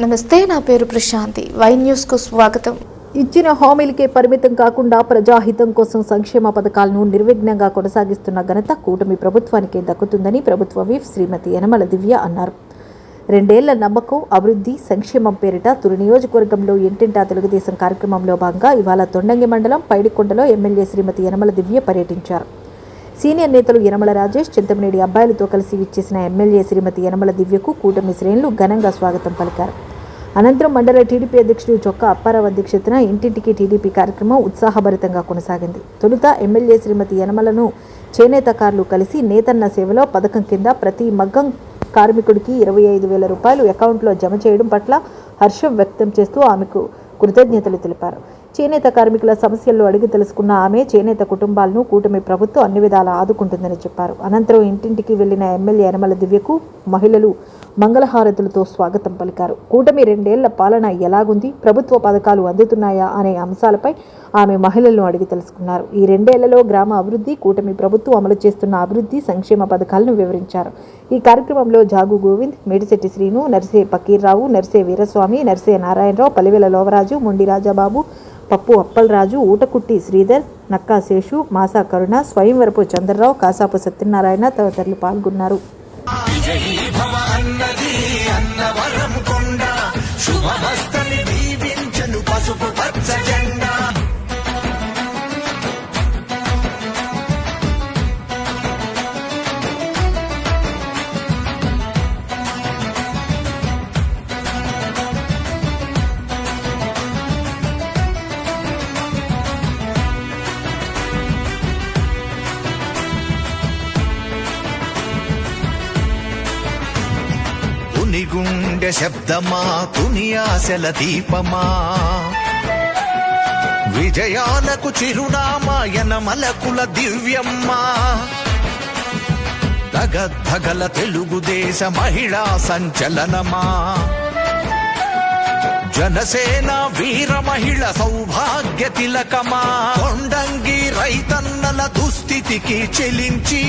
నమస్తే, నా పేరు ప్రశాంతి. వై న్యూస్కు స్వాగతం. ఇచ్చిన హామీలకే పరిమితం కాకుండా ప్రజాహితం కోసం సంక్షేమ పథకాలను నిర్విఘ్నంగా కొనసాగిస్తున్న ఘనత కూటమి ప్రభుత్వానికే దక్కుతుందని ప్రభుత్వ విప్ శ్రీమతి యనమల దివ్య అన్నారు. 2 ఏళ్ల నమ్మకం, అభివృద్ధి, సంక్షేమం పేరిట తుని నియోజకవర్గంలో ఇంటింటా తెలుగుదేశం కార్యక్రమంలో భాగంగా ఇవాళ తొండంగి మండలం పైడికొండలో ఎమ్మెల్యే శ్రీమతి యనమల దివ్య పర్యటించారు. సీనియర్ నేతలు యనమల రాజేష్, చింతమనేడి అబ్బాయిలతో కలిసి విచ్చేసిన ఎమ్మెల్యే శ్రీమతి యనమల దివ్యకు కూటమి శ్రేణులు ఘనంగా స్వాగతం పలికారు. అనంతరం మండల టీడీపీ అధ్యక్షుడు చొక్కా అప్పారావు అధ్యక్షతన ఇంటింటికి టీడీపీ కార్యక్రమం ఉత్సాహభరితంగా కొనసాగింది. తొలుత ఎమ్మెల్యే శ్రీమతి యనమలను చేనేతకారులు కలిసి నేతన్న సేవలో పథకం కింద ప్రతి మగ్గం కార్మికుడికి 25,000 రూపాయలు అకౌంట్లో జమ చేయడం పట్ల హర్షం వ్యక్తం చేస్తూ ఆమెకు కృతజ్ఞతలు తెలిపారు. చేనేత కార్మికుల సమస్యలను అడిగి తెలుసుకున్న ఆమె చేనేత కుటుంబాలను కూటమి ప్రభుత్వం అన్ని విధాలా ఆదుకుంటుందని చెప్పారు. అనంతరం ఇంటింటికి వెళ్లిన ఎమ్మెల్యే యనమల దివ్యకు మహిళలు మంగళహారతులతో స్వాగతం పలికారు. కూటమి 2 ఏళ్ల పాలన ఎలాగుంది, ప్రభుత్వ పథకాలు అందుతున్నాయా అనే అంశాలపై ఆమె మహిళలను అడిగి తెలుసుకున్నారు. ఈ 2 ఏళ్లలో గ్రామ అభివృద్ధి, కూటమి ప్రభుత్వం అమలు చేస్తున్న అభివృద్ధి సంక్షేమ పథకాలను వివరించారు. ఈ కార్యక్రమంలో జాగు గోవింద్, మేడిశెట్టి శ్రీను, నర్సే పకీర్రావు, నర్సే వీరస్వామి, నర్సే నారాయణరావు, పలివెల లోవరాజు, మొండి రాజాబాబు, పప్పు అప్పలరాజు, ఊటకుట్టి శ్రీధర్, నక్కా శేషు, మాసా కరుణ, స్వయంవరపు చంద్రరావు, కాసాపు సత్యనారాయణ తదితరులు పాల్గొన్నారు. గుండె శబ్దమా, తుని ఆశల దీపమా, విజయాలకు చిరునామా యనమలకుల దివ్యమ్మా, దగద్ధగల తెలుగుదేశ మహిళా సంచలనమా, జనసేన వీర మహిళ సౌభాగ్య తిలకమా, తొండంగి రైతన్నల దుస్థితికి చెలించి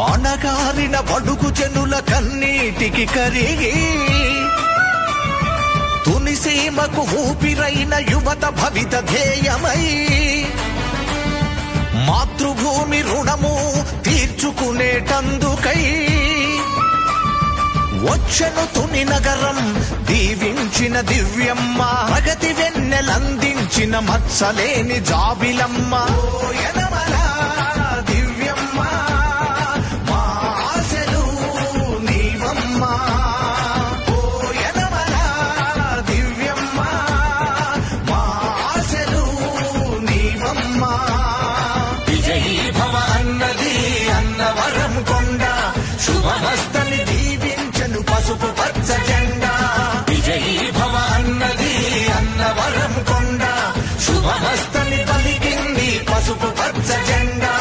ఆనగారిన బడుగు జనుల కన్నీటికి కరిగి తునిసీమకు ఊపిరైన యువత భవిత ధ్యేయమై మాతృభూమి రుణము తీర్చుకునేటందుకై వచ్చను తుని నగరం దీవించిన దివ్యమ్మ, ప్రగతి వెన్నెలందించిన మత్సలేని జాబిలమ్మ. శుభమస్తని దీవించను పసుపు పచ్చ జెండా, విజయీ భవ అన్నది అన్నవరం కొండ, శుభమస్తని పలికింది పసుపు పచ్చ జెండా.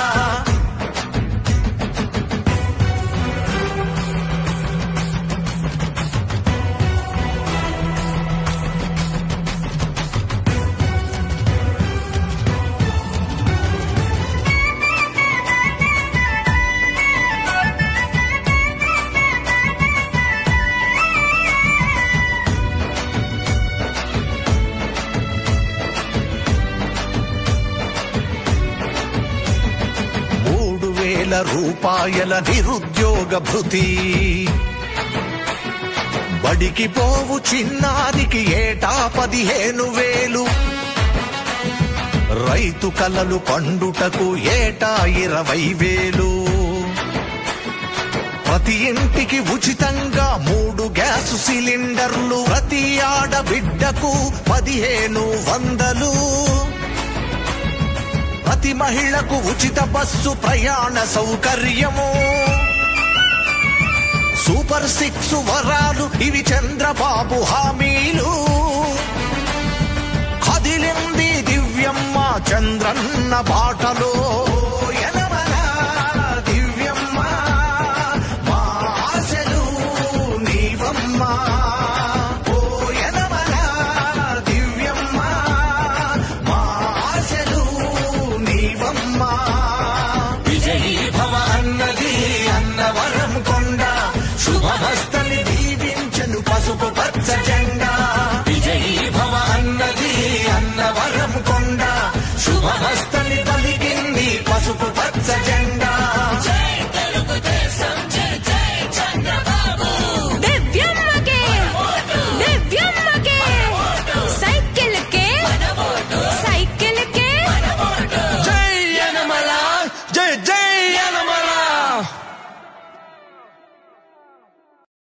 రూపాయల నిరుద్యోగ భృతి, బడికి పోవు చిన్నారికి ఏటా 15,000, రైతు కలలు పండుటకు ఏటా 20,000, ప్రతి ఇంటికి ఉచితంగా 3 గ్యాసు సిలిండర్లు, ప్రతి ఆడబిడ్డకు 1,500, ప్రతి మహిళకు ఉచిత బస్సు ప్రయాణ సౌకర్యము, సూపర్ 6 వరాలు ఇవి చంద్రబాబు హామీలు. కదిలింది దివ్యమ్మ చంద్రన్న బాటలో, యనమల దివ్యమ్మ మా ఆశలు నీవమ్మ. విజయీ భవ అన్నది అన్నవరం కొండ, శుభమస్తని దీవించను హస్త